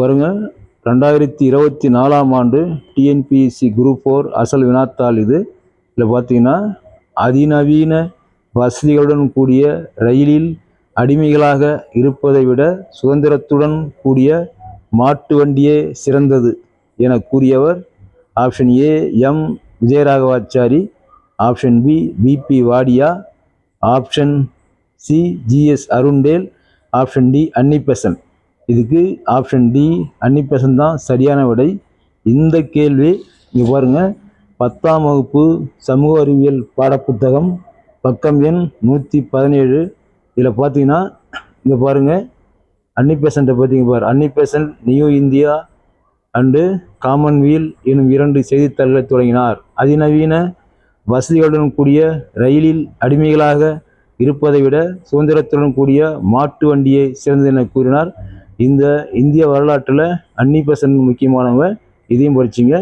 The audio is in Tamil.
வருங்க 2024ஆம் ஆண்டு டிஎன்பிஎஸ்சி குரூப் 4 அசல் வினாத்தாள் இது. இதில் பார்த்தீங்கன்னா அதிநவீன வசதிகளுடன் கூடிய ரயிலில் அடிமைகளாக இருப்பதை விட சுதந்திரத்துடன் கூடிய மாட்டு வண்டியே சிறந்தது என கூறியவர் option A M Vijayaraghavachari, option B BP Wadia, option C GS Arundale, option D Annie Besant. இதுக்கு ஆப்ஷன் டி அன்னிபெசன்ட் தான் சரியான விடை. இந்த கேள்வி இங்கே பாருங்கள், 10ஆம் வகுப்பு சமூக அறிவியல் பாடப்புத்தகம் பக்கம் எண் 117. இதில் பார்த்தீங்கன்னா இங்கே பாருங்கள், அன்னிபெசண்ட்டை பார்த்தீங்க பாரு. Annie Besant new India and commonweal எனும் 2 செய்தித்தாள்களை தொடங்கினார். அதிநவீன வசதிகளுடன் கூடிய ரயிலில் அடிமைகளாக இருப்பதை விட சுதந்திரத்துடன் கூடிய மாட்டு வண்டியை சிறந்தது என கூறினார். இந்த இந்திய வரலாற்றில் அன்னிபெசன்ட் முக்கியமானவங்க, இதையும் படிச்சிங்க.